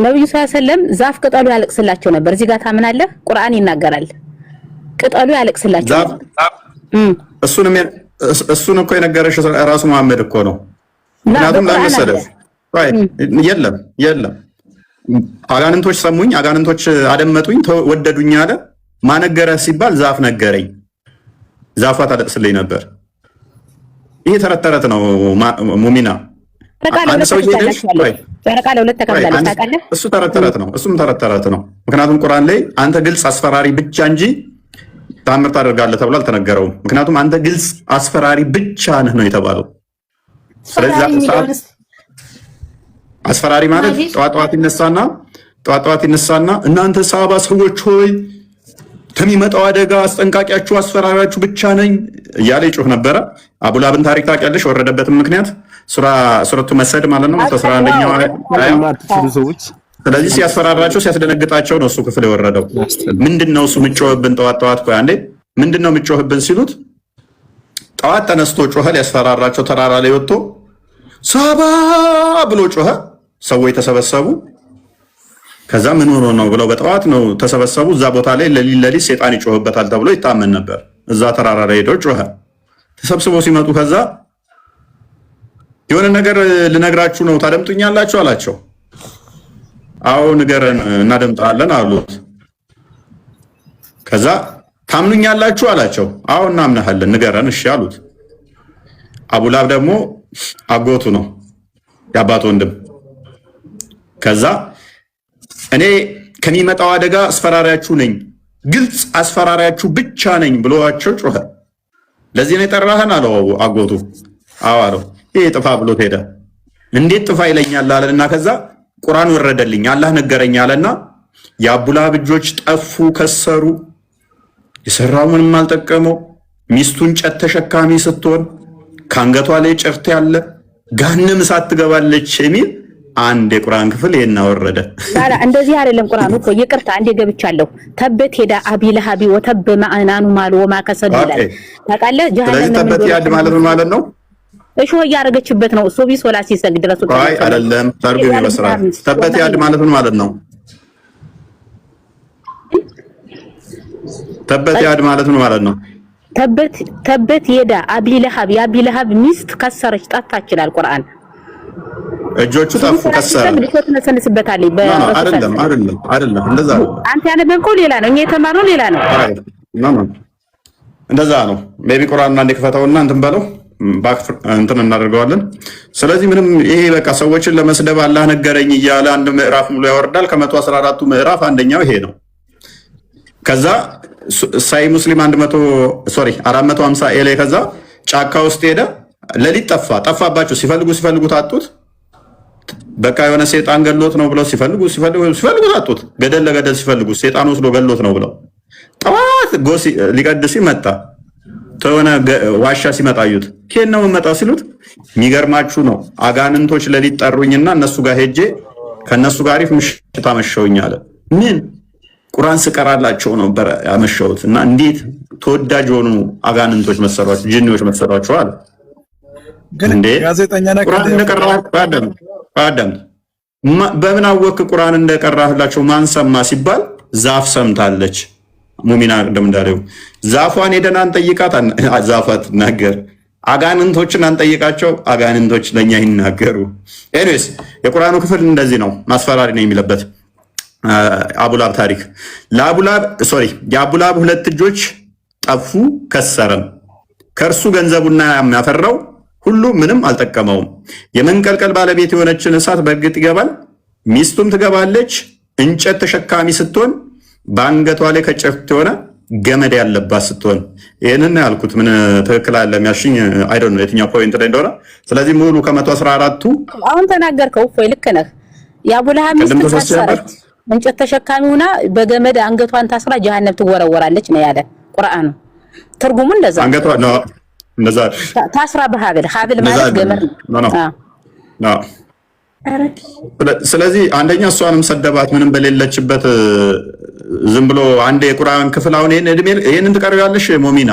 ነብዩ ሰለላም ዛፍ ቅጠሉ ያለቅስላቸው ነበር። እዚህ ጋር ታምናለህ? ቁርአን ይናገራል። ቅጠሉ ያለቅስላቸው እሱን እኮ የነገረሽ ራሱ መሐመድ እኮ ነው። ምክንያቱም ለምሳሌ የለም አጋንንቶች ሰሙኝ፣ አጋንንቶች አደመጡኝ፣ ወደዱኝ አለ። ማነገረህ ሲባል ዛፍ ነገረኝ። ዛፏ ታለቅስልኝ ነበር። ይሄ ተረት ነው ሙሚና። እሱ ተረት ነው። እሱም ተረት ነው። ምክንያቱም ቁርአን ላይ አንተ ግልጽ አስፈራሪ ብቻ እንጂ ታምር ታደርጋለህ ተብሎ አልተነገረውም። ምክንያቱም አንተ ግልጽ አስፈራሪ ብቻ ነህ ነው የተባለው። ስለዚህ አስፈራሪ ማለት ጠዋት ይነሳና እናንተ ሳባ ሰዎች ሆይ ከሚመጣው አደጋ አስጠንቃቂያችሁ አስፈራሪያችሁ ብቻ ነኝ እያለ ይጮህ ነበረ። አቡላብን ታሪክ ታውቂያለሽ? ወረደበትም ምክንያት ሱረቱ መስድ ማለት ነው 11ኛው አያ። ስለዚህ ሲያስፈራራቸው ሲያስደነግጣቸው ነው እሱ ክፍል የወረደው። ምንድነው እሱ ምጮህብን ጠዋት ቆይ አንዴ ምንድነው ምጮህብን ሲሉት ጠዋት ተነስቶ ጮኸ። ሊያስፈራራቸው ተራራ ላይ ወጥቶ ሳባ ብሎ ጮኸ። ሰዎች ተሰበሰቡ። ከዛ ምን ሆኖ ነው ብለው በጠዋት ነው ተሰበሰቡ። እዛ ቦታ ላይ ለሊት ሰይጣን ይጮህበታል ተብሎ ይታመን ነበር። እዛ ተራራ ላይ ሄዶ ጮኸ። ተሰብስበው ሲመጡ ከዛ የሆነ ነገር ልነግራችሁ ነው ታደምጡኛላችሁ አላቸው። አዎ ንገረን እናደምጣለን አሉት። ከዛ ታምኑኛላችሁ አላቸው። አዎ እናምናለን ንገረን እሺ አሉት። አቡላብ ደግሞ አጎቱ ነው የአባቱ ወንድም። ከዛ እኔ ከሚመጣው አደጋ አስፈራሪያችሁ ነኝ፣ ግልጽ አስፈራሪያችሁ ብቻ ነኝ ብሎዋቸው ጮኸ። ለዚህ ነው የጠራህን አለው አጎቱ። አዎ አለው። ይሄ ጥፋ ብሎት ሄደ። እንዴት ጥፋ ይለኛል አለና ከዛ ቁርአን ወረደልኝ አላህ ነገረኝ አለና የአቡላብ እጆች ጠፉ፣ ከሰሩ። የሰራው ምንም አልጠቀመው። ሚስቱ እንጨት ተሸካሚ ስትሆን ከአንገቷ ላይ ጭርት ያለ ገሃነም እሳት ትገባለች የሚል አንድ የቁርአን ክፍል ይሄን አወረደ። እንደዚህ አይደለም ቁርአኑ እኮ ይቅርታ፣ አንዴ ገብቻለሁ። ተበት ሄዳ አቢ ለሃቢ ወተብ ማአናኑ ማሉ ወማ ከሰዱ ይላል። ታውቃለህ? ስለዚህ ተበት ያድ ማለት ነው እሺ ወይ ያረገችበት ነው። ሱቢ ሶላ ሲሰግድ ድረስ እኮ አይ አይደለም። ታርጉም ይመስላል። ተበት ያድ ማለት ነው። ተበት ያድ ማለት ነው። ተበት ሄዳ አቢ ለሃብ የአቢ ለሃብ ሚስት ከሰረች ጠፋች ይላል ቁርአን። እጆቹ ጠፉ ከሰረ ልጅቱ ተነሰንስበታለች። አይደለም እንደዛ ነው። አንተ ያነበብከው ሌላ ነው፣ እኛ የተማርነው ሌላ ነው። እንደዛ ነው። ሜቢ ቁርአን አንዴ ክፈተውና እንትን በለው እንትን እናደርገዋለን። ስለዚህ ምንም ይሄ በቃ ሰዎችን ለመስደብ አላህ ነገረኝ እያለ አንድ ምዕራፍ ሙሉ ያወርዳል። ከ114ቱ ምዕራፍ አንደኛው ይሄ ነው። ከዛ ሳይ ሙስሊም 450 ኤሌ ከዛ ጫካ ውስጥ ሄደ። ለሊት ጠፋባቸው። ሲፈልጉ ታጡት። በቃ የሆነ ሰይጣን ገሎት ነው ብለው ሲፈልጉ ታጡት። ገደል ለገደል ሲፈልጉ ሰይጣን ወስዶ ገሎት ነው ብለው ጠዋት ጎሲ ሊቀድስ መጣ። ተወነ ዋሻ ሲመጣዩት ከየት ነው የምመጣው ሲሉት የሚገርማችሁ ነው አጋንንቶች ለሊት ጠሩኝና እነሱ ጋር ሄጄ ከነሱ ጋር ምሽት አመሸውኝ አለ። ምን ቁርአን ስቀራላቸው ነበር ያመሸውት እና እንዴት ተወዳጅ ሆኑ አጋንንቶች መሰሏቸው፣ ጂኒዎች መሰሏቸው አለ። እንዴ ጋዜጠኛ ቁርአን እንደቀራህ አዳም በምን አወቅ ቁርአን እንደቀራህላቸው ማን ሰማ ሲባል ዛፍ ሰምታለች። ሙሚና እንደምንዳለው ዛፏን ሄደን አንጠይቃት፣ ዛፋት ነገር አጋንንቶችን አንጠይቃቸው፣ አጋንንቶች ለኛ ይናገሩ። ኤኒዌይስ የቁርአኑ ክፍል እንደዚህ ነው፣ ማስፈራሪ ነው የሚለበት አቡላብ ታሪክ። የአቡላብ ሁለት እጆች ጠፉ፣ ከሰረም። ከእርሱ ገንዘቡና የሚያፈራው ሁሉ ምንም አልጠቀመውም። የመንቀልቀል ባለቤት የሆነችን እሳት በእርግጥ ይገባል፣ ሚስቱም ትገባለች። እንጨት ተሸካሚ ስትሆን በአንገቷ ላይ ከጭርት የሆነ ገመድ ያለባት ስትሆን። ይህንን ያልኩት ምን ትክክል አለ የሚያሽኝ አይ ዶንት ኖ የትኛው ፖይንት ላይ እንደሆነ። ስለዚህ ሙሉ ከ114ቱ አሁን ተናገርከው እፎይ፣ ልክ ነህ። የአቡላሃብ ሚስት ታሰረች፣ እንጨት ተሸካሚ ሆና በገመድ አንገቷን ታስራ ጀሃነም ትወረወራለች ነው ያለ ቁርአኑ። ትርጉሙ እንደዛ አንገቷ ነው እንደዛ ታስራ በሀብል ማለት ገመድ ነው። ስለዚህ አንደኛ እሷንም ሰደባት ምንም በሌለችበት ዝም ብሎ አንድ የቁርአን ክፍል። አሁን ይሄንን ትቀርቢያለሽ ሞሚና